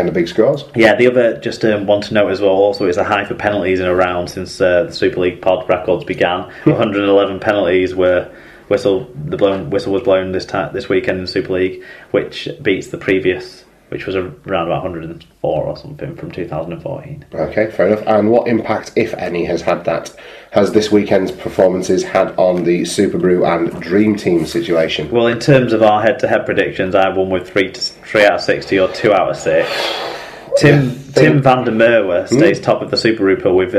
weekend of big scores. Yeah, the other, just want to note as well, also is a high for penalties in a round since the Super League pod records began. 111 penalties were whistle was blown this weekend in Super League, which beats the previous, which was around about 104 or something from 2014. Okay, fair enough. And what impact, if any, has this weekend's performances had on the Super Brew and Dream Team situation? Well, in terms of our head-to-head predictions, I won with 3 out of 60 or 2 out of 6. Tim van der Merwe stays top of the Super Rooper with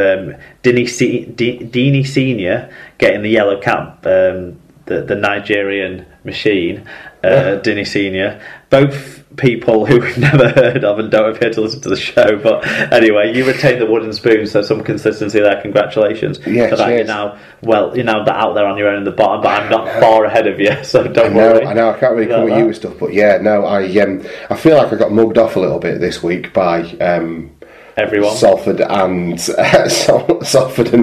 Dini Senior getting the yellow cap, the Nigerian machine, Dini Senior. Both people who we've never heard of and don't appear to listen to the show, but anyway, you retain the wooden spoon, so some consistency there. Congratulations. Yeah, for that. You're now out there on your own in the bottom, but I'm not far ahead of you, so don't worry. I know, I can't really come at you with stuff, but yeah, no, I feel like I got mugged off a little bit this week by everyone. Salford and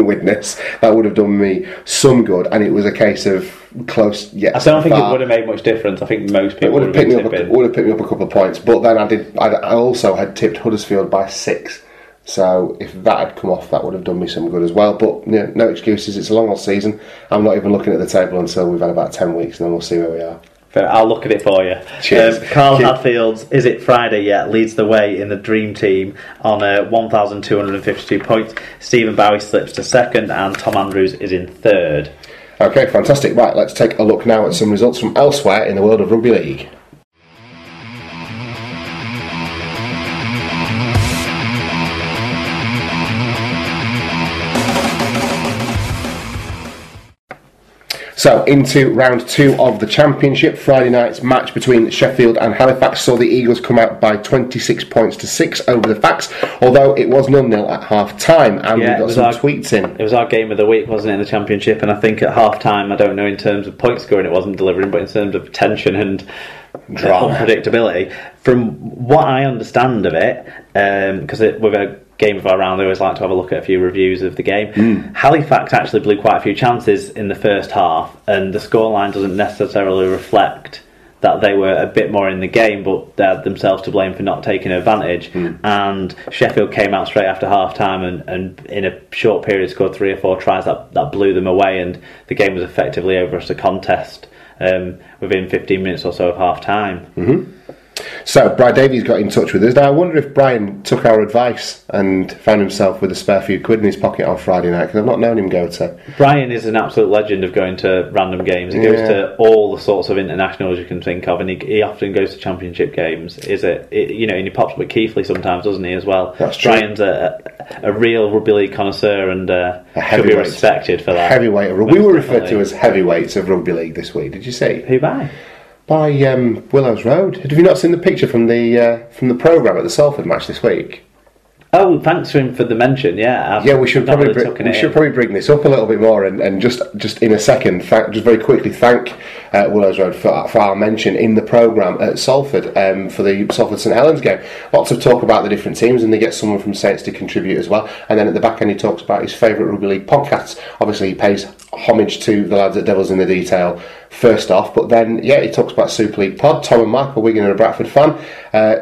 Widnes. That would have done me some good, and it was a case of close. Yeah, I don't think it would have made much difference. I think most people would have picked me up a couple of points, but then I also had tipped Huddersfield by 6. So if that had come off, that would have done me some good as well. But no excuses. It's a long old season. I'm not even looking at the table until we've had about 10 weeks, and then we'll see where we are. I'll look at it for you. Cheers. Carl Hadfield's Is It Friday Yet leads the way in the Dream Team on 1,252 points. Stephen Bowie slips to second, and Tom Andrews is in third. Okay, fantastic. Right, let's take a look now at some results from elsewhere in the world of Rugby League. So, into round 2 of the Championship, Friday night's match between Sheffield and Halifax saw the Eagles come out by 26 points to 6 over the Facts, although it was 0-0 at half-time, and we got some tweets in. It was our game of the week, wasn't it, in the Championship, and I think at half-time, I don't know in terms of point scoring it wasn't delivering, but in terms of tension and unpredictability, from what I understand of it, because with a game of our round, they always like to have a look at a few reviews of the game. Halifax actually blew quite a few chances in the first half, and the scoreline doesn't necessarily reflect that they were a bit more in the game, but they had themselves to blame for not taking advantage. And Sheffield came out straight after half time and in a short period scored 3 or 4 tries that blew them away, and the game was effectively over as a contest within 15 minutes or so of half time. So, Brian Davies got in touch with us. Now, I wonder if Brian took our advice and found himself with a spare few quid in his pocket on Friday night, because I've not known him go to... Brian is an absolute legend of going to random games. He goes to all the sorts of internationals you can think of, and he often goes to Championship games. And he pops up with Keithley sometimes, doesn't he, as well? That's true. Brian's a real Rugby League connoisseur, and should be respected for that. Heavyweight. We were referred to as heavyweights of Rugby League this week. Did you see? Who by? By Willows Road. Have you not seen the picture from the programme at the Salford match this week? Oh, thanks for the mention. Yeah, we should probably bring this up a little bit more and just in a second, just very quickly thank Willows Road for our mention in the programme at Salford for the Salford St Helens game. Lots of talk about the different teams, and they get someone from Saints to contribute as well. And then at the back end, he talks about his favourite Rugby League podcasts. Obviously, he pays homage to the lads at Devils in the Detail first off, but then he talks about Super League pod. Tom and Mark, a Wigan and a Bradford fan,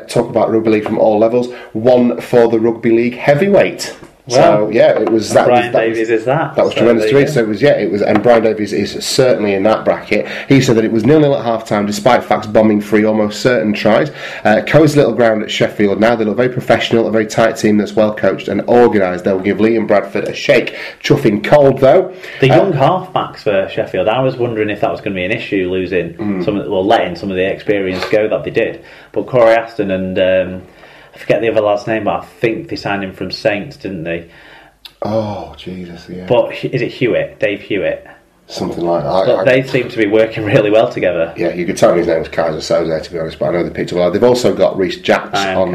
talk about Rugby League from all levels. One for the Rugby League heavyweight. Well, so it was that. Brian Davies is that. That was tremendous to read. So it was, and Brian Davies is certainly in that bracket. He said that it was 0-0 at half time, despite Facts bombing 3 almost certain tries. Co's little ground at Sheffield now. They look very professional, a very tight team that's well coached and organised. They'll give Lee and Bradford a shake. Chuffing cold though. The young halfbacks for Sheffield. I was wondering if that was going to be an issue, losing letting some of the experience go that they did. But Corey Aston and I forget the other lad's name, but I think they signed him from Saints, didn't they? Oh, Jesus, yeah. But is it Hewitt? Dave Hewitt? Something like that. But they seem to be working really well together. Yeah, you could tell me his name was Kaiser Soze, to be honest, but I know the picture well. They've also got Rhys Jacks on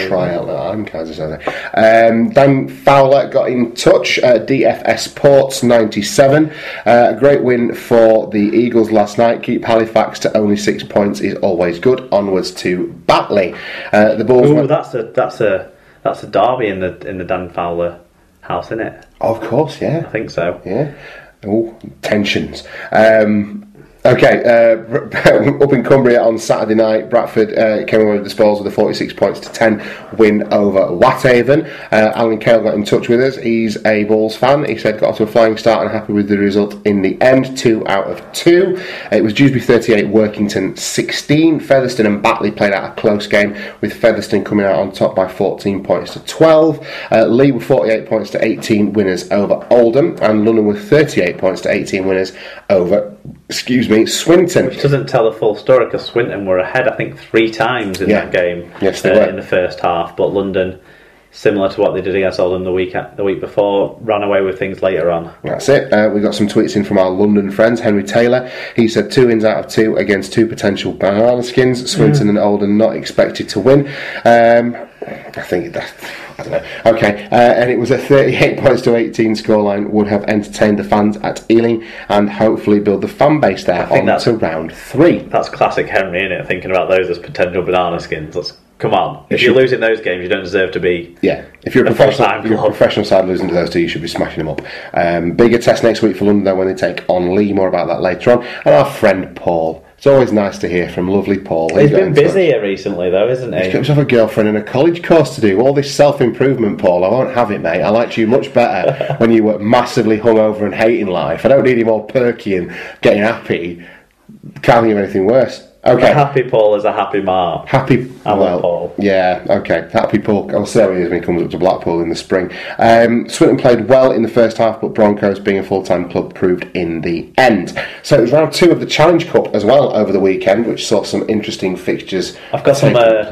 trial. I'm Kaiser Soze. Dan Fowler got in touch. DFS Ports 97. A great win for the Eagles last night. Keep Halifax to only 6 points is always good. Onwards to Batley. The Bulls. Ooh, that's a derby in the Dan Fowler house, isn't it? Of course, yeah. I think so. Yeah. Oh, tensions. Okay, up in Cumbria on Saturday night, Bradford came away with the spoils with a 46 points to 10 win over Wathaven. Alan Cale got in touch with us. He's a Bulls fan. He said got off to a flying start and happy with the result in the end, 2 out of 2. It was Dewsbury 38, Workington 16. Featherstone and Batley played out a close game, with Featherstone coming out on top by 14 points to 12. Lee were 48 points to 18 winners over Oldham, and London were 38 points to 18 winners over Swinton. Which doesn't tell the full story, because Swinton were ahead, I think, 3 times in that game. Yes, they were. In the first half, but London, similar to what they did against Oldham the week before, ran away with things later on. That's it. We got some tweets in from our London friends. Henry Taylor, he said 2 wins out of 2 against 2 potential banana skins. Swinton and Oldham not expected to win. I think that, I don't know. Okay, and it was a 38 points to 18 scoreline. Would have entertained the fans at Ealing and hopefully build the fan base there on to round 3. That's classic Henry, isn't it? Thinking about those as potential banana skins. Come on, if you're losing those games, you don't deserve to be. Yeah, if you're a professional side losing to those 2, you should be smashing them up. Bigger test next week for London though when they take on Lee. More about that later on. And our friend Paul. It's always nice to hear from lovely Paul. He's been busier recently though, isn't he? He's got himself a girlfriend and a college course to do. All this self-improvement, Paul. I won't have it, mate. I liked you much better when you were massively hungover and hating life. I don't need him all perky and getting happy. Can't think of anything worse. Okay. A happy Paul is a happy Mark. Happy Paul. Yeah, okay. Happy Paul. I'll see how he is when he comes up to Blackpool in the spring. Swinton played well in the first half, but Broncos, being a full-time club, proved in the end. So it was round 2 of the Challenge Cup as well over the weekend, which saw some interesting fixtures. I've got some. I've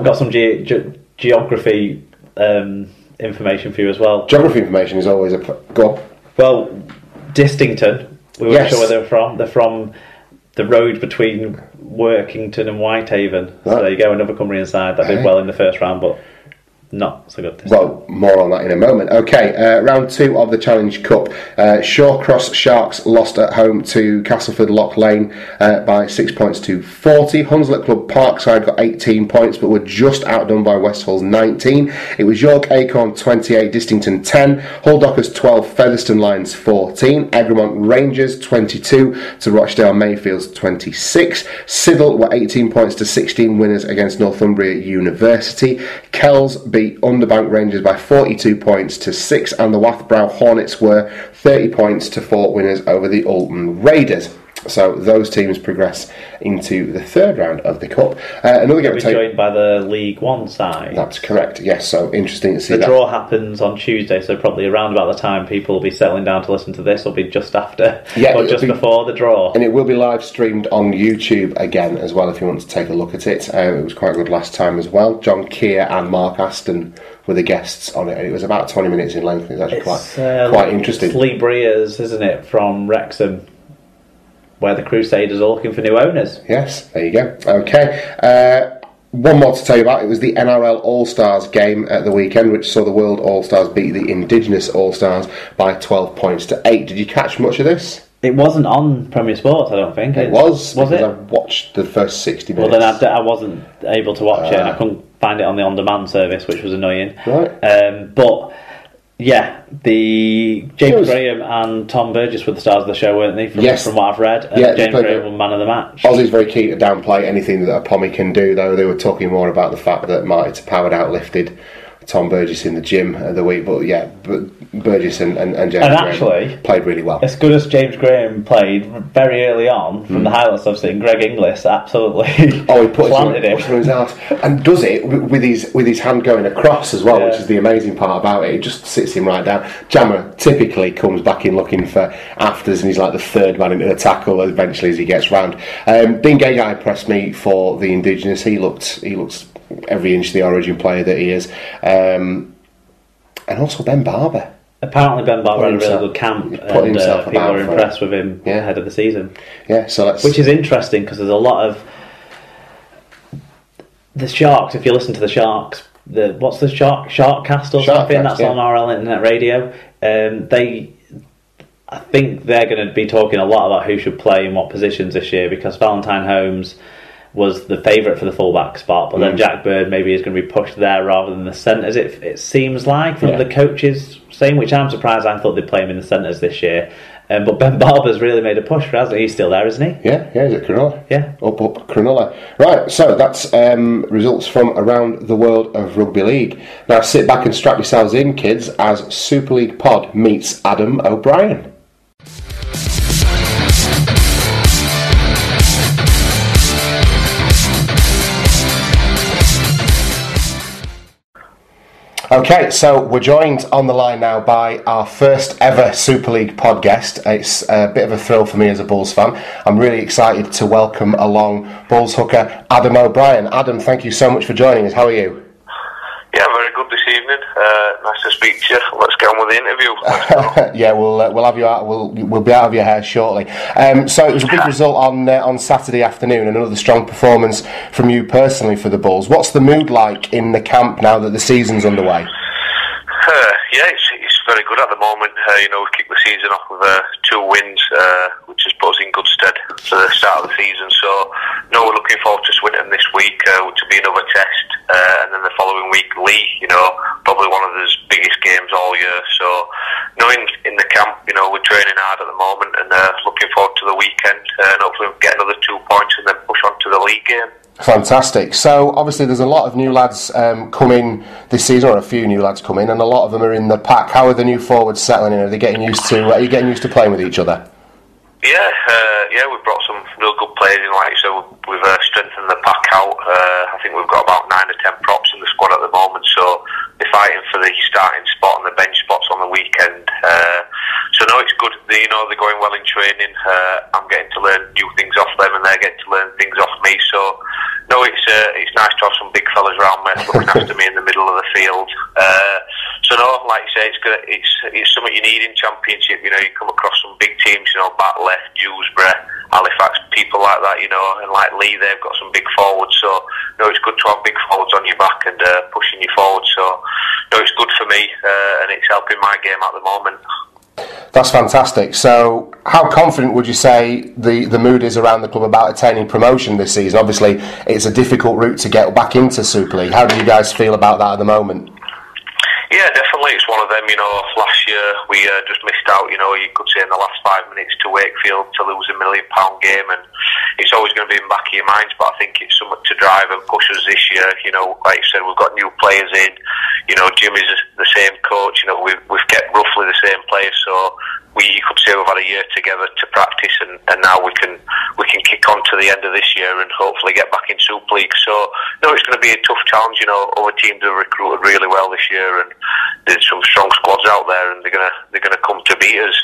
got some geography information for you as well. Geography information is always a go on. Well, Distington. We weren't sure where they're from. They're from the road between Workington and Whitehaven. Right. So there you go, another Cumbrian side that did well in the first round, but not so good this time. More on that in a moment. Okay, round 2 of the Challenge Cup. Shawcross Sharks lost at home to Castleford Loch Lane by 6 points to 40. Hunslet Club Parkside got 18 points, but were just outdone by Westhall's 19. It was York Acorn 28, Distington 10, Hull Dockers 12, Featherstone Lions 14, Egremont Rangers 22 to Rochdale Mayfield's 26. Siddle were 18 points to 16 winners against Northumbria University. Kells beat Underbank Rangers by 42 points to 6, and the Wathbrow Hornets were 30 points to 4 winners over the Alton Raiders. So those teams progress into the 3rd round of the Cup. Another game joined by the League One side. That's correct, yes, so interesting to see that. The draw happens on Tuesday, so probably around about the time people will be settling down to listen to this will be just after, or just before the draw. And it will be live streamed on YouTube again as well if you want to take a look at it. It was quite good last time as well. John Keir and Mark Aston were the guests on it, and it was about 20 minutes in length. It was actually quite interesting. It's Lee Breers, isn't it, from Wrexham, where the Crusaders are looking for new owners. Yes, there you go. Okay. One more to tell you about. It was the NRL All-Stars game at the weekend, which saw the World All-Stars beat the Indigenous All-Stars by 12 points to 8. Did you catch much of this? It wasn't on Premier Sports, I don't think. It was it? I watched the first 60 minutes. Well, then I wasn't able to watch it, and I couldn't find it on the on-demand service, which was annoying. Right. But yeah, the James Graham and Tom Burgess were the stars of the show, weren't they? From what I've read. And James Graham was man of the match. Aussie's very keen to downplay anything that a Pommy can do, though. They were talking more about the fact that Marty Powered outlifted Tom Burgess in the gym the week, but Burgess and James Graham played really well. As good as James Graham played very early on, from the highlights I've seen, Greg Inglis absolutely he planted him on his arse, and does it with his hand going across as well, which is the amazing part about it. It just sits him right down. Jammer typically comes back in looking for afters, and he's like the 3rd man into the tackle eventually as he gets round. Dean Gagai impressed me for the Indigenous. He looks every inch the Origin player that he is, and also Ben Barber. Apparently Ben Barber had a really good camp, and people are impressed with him ahead of the season. Yeah, which is interesting because there's a lot of the Sharks. If you listen to the Sharks, what's the Sharkcast or something that's on RL Internet Radio, I think they're going to be talking a lot about who should play in what positions this year, because Valentine Holmes was the favourite for the fullback spot, but then Jack Bird maybe is going to be pushed there rather than the centres, it seems like, from the coaches saying, which I'm surprised. I thought they'd play him in the centres this year. But Ben Barber's really made a push for us. He's still there, isn't he? Yeah, he's at Cronulla. Yeah. Up Cronulla. Right, so that's results from around the world of Rugby League. Now sit back and strap yourselves in, kids, as Super League Pod meets Adam O'Brien. Okay, so we're joined on the line now by our first ever Super League pod guest. It's a bit of a thrill for me as a Bulls fan. I'm really excited to welcome along Bulls hooker Adam O'Brien. Adam, thank you so much for joining us. How are you? Yeah, very good this evening. Nice to speak to you. Let's get on with the interview. Yeah, we'll have you out. We'll be out of your hair shortly. So it was a big result on Saturday afternoon, and another strong performance from you personally for the Bulls. What's the mood like in the camp now that the season's underway? Yeah, it's very good at the moment. We kicked the season off with 2 wins, which has put us in good stead for the start of the season. So, we're looking forward to Swinton this week, which will be another test, and then the following week, Lee. Probably one of the biggest games all year. So, in the camp, we're training hard at the moment, and looking forward to the weekend, and hopefully we'll get another 2 points and then push on to the league game. Fantastic. So obviously there's a lot of new lads come in this season, or a few new lads come in, and a lot of them are in the pack. How are the new forwards settling in? Are you getting used to playing with each other? Yeah, we've brought some real good players in. Like so, we've strengthened the pack out. I think we've got about 9 or 10 props in the squad at the moment. So they're fighting for the starting spot and the bench spots on the weekend. It's good. They're going well in training. I'm getting to learn new things off them, and they're getting to learn things off me. So it's nice to have some big fellas around me looking after me in the middle of the field. Like you say, it's something you need in Championship. You come across some big teams, Batley, Dewsbury, Halifax, people like that, and like Lee, they've got some big forwards. So it's good to have big forwards on your back and pushing you forward. So it's good for me, and it's helping my game at the moment. That's fantastic. So how confident would you say the mood is around the club about attaining promotion this season? Obviously it's a difficult route to get back into Super League. How do you guys feel about that at the moment? Yeah, definitely. It's one of them, last year we just missed out, you could say in the last 5 minutes to Wakefield to lose a £1 million game, and it's always going to be in the back of your minds, but I think it's something to drive and push us this year. Like you said, we've got new players in, Jimmy's the same coach, we've kept roughly the same players, so you could say we've had a year together to practice, and now we can kick on to the end of this year and hopefully get back in Super League. So it's going to be a tough challenge. Other teams have recruited really well this year, and there's some strong squads out there, and they're gonna come to beat us.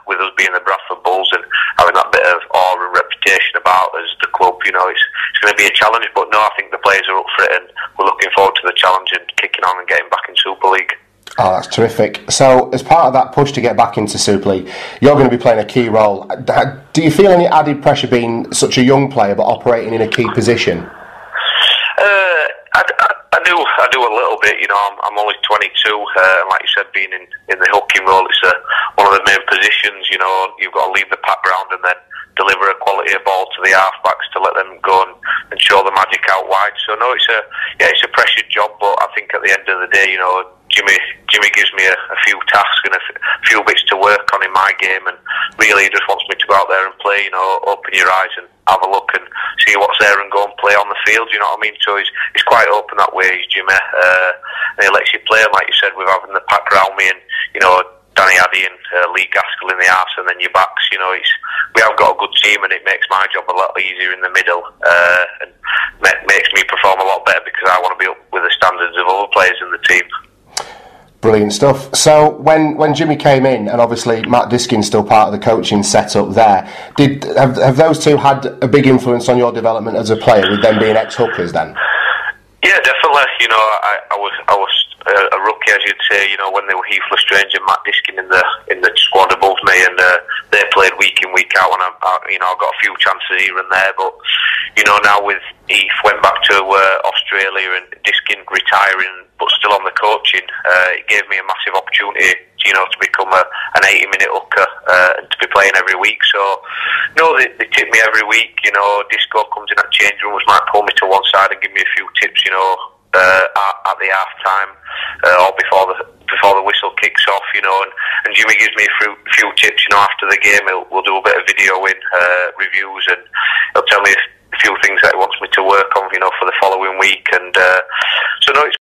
With us being the Bradford Bulls and having that bit of awe and reputation about us, the club. It's going to be a challenge, but I think the players are up for it, and we're looking forward to the challenge and kicking on and getting back in Super League. Oh, that's terrific. So, as part of that push to get back into Super League, you're going to be playing a key role. Do you feel any added pressure being such a young player but operating in a key position? I do a little bit. I'm only 22, and like you said, being in the hooking role, it's one of the main positions. You've got to leave the pack ground and then deliver a quality of ball to the halfbacks to let them go and show the magic out wide. So it's a pressured job, but I think at the end of the day, Jimmy gives me a few tasks and a few bits to work on in my game, and really he just wants me to go out there and play, open your eyes and have a look and see what's there and go and play on the field, you know what I mean? So he's quite open that way, he's Jimmy, and he lets you play, and like you said, with having the pack around me and, Danny Addy and Lee Gaskell in the arse and then your backs, we have got a good team, and it makes my job a lot easier in the middle, and makes me perform a lot better because I want to be up with the standards of other players in the team. Brilliant stuff. So when Jimmy came in, and obviously Matt Diskin's still part of the coaching setup there, have those two had a big influence on your development as a player, with them being ex-hookers then? Yeah, definitely. I was a rookie, as you'd say. When they were Heath Lestrange and Matt Diskin in the squad above me, and they played week in week out, and I got a few chances here and there. But now with Heath went back to Australia and Diskin retiring, but still on the coaching, it gave me a massive opportunity, to become an 80-minute hooker and to be playing every week. So, they tip me every week. Disco comes in at change rooms, might pull me to one side and give me a few tips, at the half time or before before the whistle kicks off, you know, and Jimmy gives me a few tips, you know, after the game. We'll do a bit of video in reviews, and he'll tell me a few things that he wants me to work on, you know, for the following week. And so no, it's